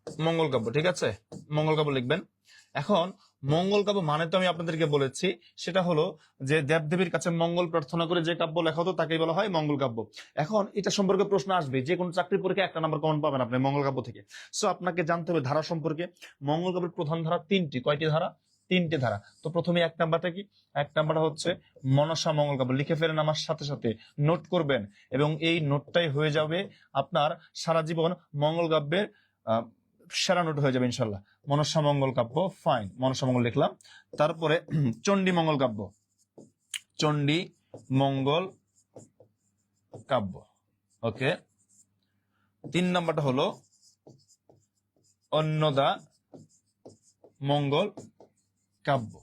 মঙ্গল কাব্য, ঠিক আছে, মঙ্গল কাব্য লিখবেন। এখন মঙ্গল কাব্য মানে তো আমি আপনাদেরকে বলেছি, সেটা হলো যে দেবদেবীর কাছে মঙ্গল প্রার্থনা করে যে কাব্য লেখা হতো তাকেই বলা হয় মঙ্গল কাব্য। এখন এটা সম্পর্কে প্রশ্ন আসবে, যে কোনো চাকরি পরীক্ষায় 1 নাম্বার কমন পাবেন আপনি মঙ্গল কাব্য থেকে। সো আপনাকে জানতে হবে ধারা সম্পর্কে। মঙ্গল কাব্যের প্রধান ধারা 3টি। কয়টি ধারা? 3টি ধারা। তো প্রথমে 1 নাম্বারটা কি? 1 নাম্বারটা হচ্ছে মনসা মঙ্গল কাব্য। লিখে ফেলেন আমার সাথে সাথে, নোট করবেন, এবং এই নোটটাই হয়ে যাবে আপনার সারা জীবন মঙ্গল কাব্যের সেরা নোট হয়ে যাবে ইনশাল্লাহ। মনসা মঙ্গল কাব্য, ফাইন, মনসা মঙ্গল লিখলাম। তারপরে চণ্ডী মঙ্গল কাব্য, চণ্ডী মঙ্গল কাব্য, ওকে। 3 নাম্বারটা হলো অন্নদা মঙ্গল কাব্য।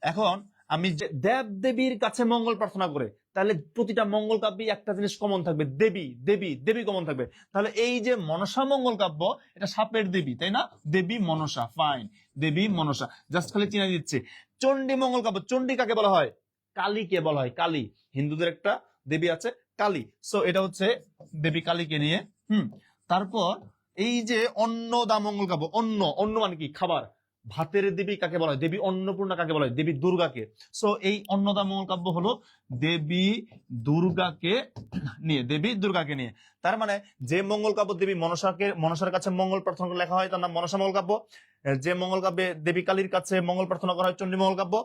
এখন আমি যে দেব দেবীর কাছে মঙ্গল প্রার্থনা করে, তাহলে প্রতিটা মঙ্গল কাব্যে একটা জিনিস কমন থাকবে, দেবী দেবী দেবী কমন থাকবে। তাহলে এই যে মনসা মঙ্গল কাব্য, এটা সাপের দেবী, তাই না? দেবী মনসা, ফাইন, দেবী মনসা, জাস্ট খালি চিনা দিচ্ছে। চণ্ডী মঙ্গল কাব্য, চণ্ডী কাকে বলা হয়? কালীকে বলা হয়, কালী। হিন্দুদের একটা দেবী আছে কালী, সো এটা হচ্ছে দেবী কালীকে নিয়ে। তারপর এই যে অন্নদা মঙ্গল কাব্য, অন্ন, অন্ন মানে কি? খাবার। ভাতের দেবী কাকে বলা হয়? দেবী অন্নপূর্ণা কাকে বলা হয়? দেবী দুর্গাকে। সো এই অন্নদা মঙ্গল কাব্য হলো দেবী দুর্গাকে নিয়ে, দেবী দুর্গাকে নিয়ে। তার মানে যে মঙ্গল কাব্য দেবী মনসার কাছে মঙ্গল প্রার্থনা করে লেখা হয় তার নাম মনসা মঙ্গল কাব্য। যে মঙ্গল কাব্যে দেবী কালীর কাছে মঙ্গল প্রার্থনা করা হয় চণ্ডী মঙ্গল কাব্য।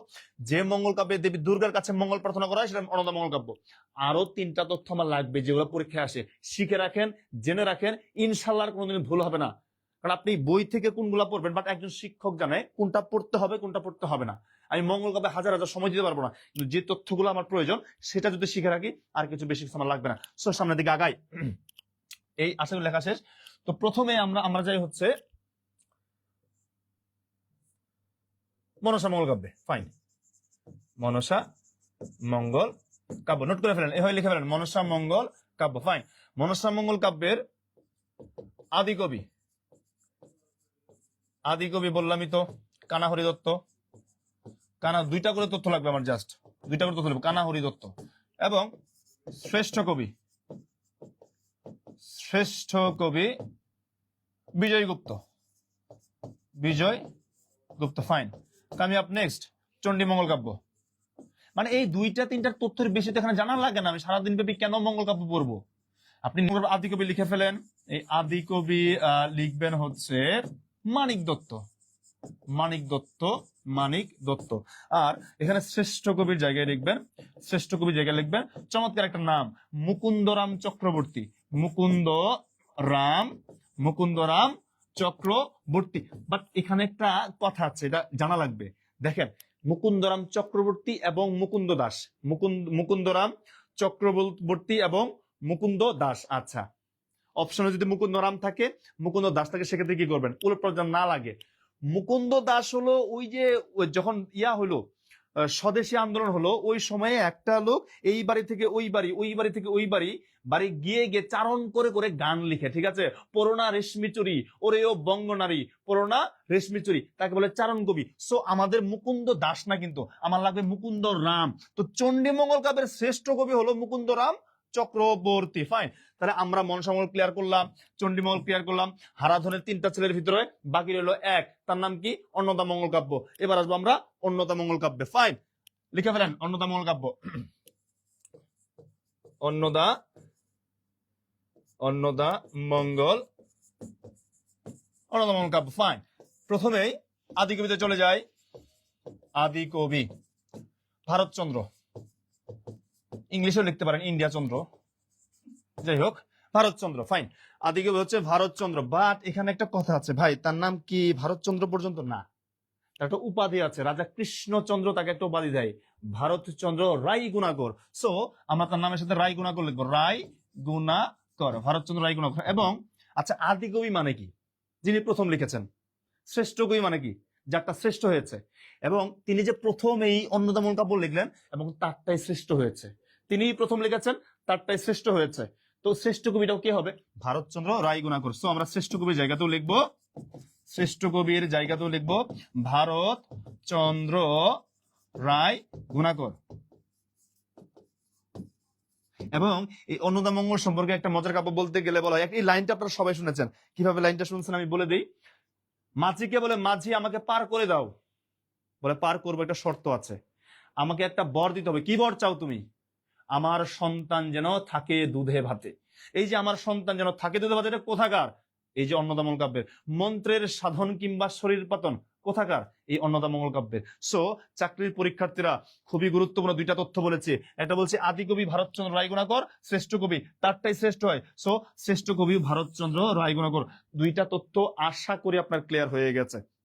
যে মঙ্গল কাব্যে দেবী দুর্গার কাছে মঙ্গল প্রার্থনা করা হয় সেটা অন্নদা মঙ্গল কাব্য। আরো 3টা তথ্য আমার লাগবে যেগুলো পরীক্ষায় আসে, শিখে রাখেন, জেনে রাখেন, ইনশাল্লাহ কোনোদিন ভুল হবে না। কারণ আপনি বই থেকে কোনগুলা পড়বেন, বাট একজন শিক্ষক জানে কোনটা পড়তে হবে কোনটা পড়তে হবে না। আমি মঙ্গল কাব্যে হাজার হাজার সময় দিতে পারবো না, কিন্তু যে তথ্যগুলো আমার প্রয়োজন সেটা যদি শিখে রাখি আর কিছু বেশি আমার লাগবে না। সো সামনের দিকে আগাই। এই আশা করি লেখা শেষ। তো প্রথমে আমরা যাই হচ্ছে মনসা মঙ্গল কাব্যে, ফাইন, মনসা মঙ্গল কাব্য, নোট করে ফেলেন, এভাবে লিখে ফেলেন, মনসা মঙ্গল কাব্য, ফাইন। মনসা মঙ্গল কাব্যের আদি কবি, আদি কবি বললামই তো, কানা হরি দত্ত। কানা, 2টা করে তথ্য লাগবে আমার, জাস্ট 2টা করে তথ্য লাগবে, কানা হরি দত্ত। এবং শ্রেষ্ঠ কবি, শ্রেষ্ঠ কবি বিজয় গুপ্ত, বিজয় গুপ্ত, ফাইন। কামি আপ নেক্সট, চণ্ডী মঙ্গল কাব্য। মানে এই 2টা-3টার তথ্যের বেশি তো এখানে জানা লাগে না, আমি সারাদিন ব্যাপী কেন মঙ্গল কাব্য পড়বো। আপনি আদি কবি লিখে ফেলেন। এই আদি কবি লিখবেন হচ্ছে মানিক দত্ত, মানিক দত্ত, মানিক দত্ত। আর এখানে শ্রেষ্ঠ কবির জায়গায় লিখবেন, শ্রেষ্ঠ কবির জায়গায় লিখবেন চমৎকার একটা নাম, মুকুন্দরাম চক্রবর্তী, মুকুন্দরাম চক্রবর্তী। বাট এখানে একটা কথা আছে, এটা জানা লাগবে। দেখেন, মুকুন্দরাম চক্রবর্তী এবং মুকুন্দ দাস, মুকুন্দরাম চক্রবর্তী এবং মুকুন্দ দাস। আচ্ছা, অপশনে যদি মুকুন্দরাম থাকে, মুকুন্দ দাস থাকে, সেক্ষেত্রে কি করবেন? উলট না লাগে। মুকুন্দ দাস হলো ওই যে যখন হলো স্বদেশী আন্দোলন হলো, ওই সময়ে একটা লোক এই বাড়ি থেকে ওই বাড়ি, ওই বাড়ি থেকে ওই বাড়ি গিয়ে গিয়ে চারণ করে করে গান লিখে, ঠিক আছে? পরোনা রেশমি চুরি, ওরে ও বঙ্গনারী, পরোনা রেশমি চুরি, তাকে বলে চারণ কবি। সো আমাদের মুকুন্দ দাস না, কিন্তু আমার লাগবে মুকুন্দ রাম। তো চণ্ডী মঙ্গল কাব্যের শ্রেষ্ঠ কবি হলো মুকুন্দ রাম চক্রবর্তী, ফাইন। তাহলে আমরা মনসা মঙ্গল ক্লিয়ার করলাম, চণ্ডী মঙ্গল ক্লিয়ার করলাম। হারাধনের 3টা ছেলের ভিতরে বাকি রইল এক, তার নাম কি? অন্নদা মঙ্গল কাব্য। এবার আসবো আমরা অন্নদা মঙ্গল কাব্যে, ফাইন, লিখে ফেলেন অন্নদা মঙ্গল কাব্য। অন্নদা মঙ্গল, অন্নদা মঙ্গল কাব্য, ফাইন। প্রথমেই আদি কবিতে চলে যায়। আদি কবি ভারতচন্দ্র, ইংলিশেও লিখতে পারেন ইন্ডিয়া চন্দ্র, যাই হোক, ভারতচন্দ্র, ফাইন। আদি কবি হচ্ছে ভারতচন্দ্র। বাট এখানে একটা কথা আছে ভাই, তার নাম কি ভারতচন্দ্র পর্যন্ত না, তার একটা উপাধি আছে, রাজা কৃষ্ণচন্দ্র তাকে একটা উপাধি দেয়, ভারতচন্দ্র রায় গুণাকর। সো আমরা তার নামের সাথে রায় গুণাকর লিখবো, রায় গুণাকর, ভারতচন্দ্র রায় গুণাকর। এবং আচ্ছা, আদি কবি মানে কি? যিনি প্রথম লিখেছেন। শ্রেষ্ঠ কবি মানে কি? যারটা শ্রেষ্ঠ হয়েছে। এবং তিনি যে প্রথম এই অন্নদা মঙ্গল কাব্য লিখলেন এবং তারটাই শ্রেষ্ঠ হয়েছে, তিনি প্রথম লিখেছেন, তারটাই শ্রেষ্ঠ হয়েছে। তো শ্রেষ্ঠ কবিটাও কে হবে? ভারতচন্দ্র রায় গুণাকর। সো আমরা শ্রেষ্ঠ কবির জায়গাতেও লিখবো, শ্রেষ্ঠ কবির জায়গাতেও লিখবো ভারতচন্দ্র রায় গুণাকর। এবং এই অন্নদা মঙ্গল সম্পর্কে একটা মজার কাব্য বলতে গেলে বলা হয়, এই লাইনটা আপনারা সবাই শুনেছেন, কিভাবে লাইনটা শুনছেন আমি বলে দিই। মাঝিকে বলে, মাঝি আমাকে পার করে দাও। বলে পার করবো, একটা শর্ত আছে, আমাকে একটা বর দিতে হবে। কি বর চাও তুমি? আমার সন্তান যেন থাকে দুধে ভাতে। এই যে আমার সন্তান যেন থাকে দুধে ভাতে, এটা কোথাকার? এই যে অন্নদামঙ্গল কাব্যের। মন্ত্রের সাধন কিংবা শরীর পাতন কোথাকার? এই অন্নদামঙ্গল কাব্যের। সো চাকরির পরীক্ষার্থীরা খুবই গুরুত্বপূর্ণ দুইটা তথ্য বলেছে। একটা বলছে আদিকবি ভারতচন্দ্র রায়গুণাকর শ্রেষ্ঠ কবি, তারটাই শ্রেষ্ঠ হয়। সো শ্রেষ্ঠ কবি ভারতচন্দ্র রায়গুণাকর। দুইটা তথ্য আশা করি আপনার ক্লিয়ার হয়ে গেছে।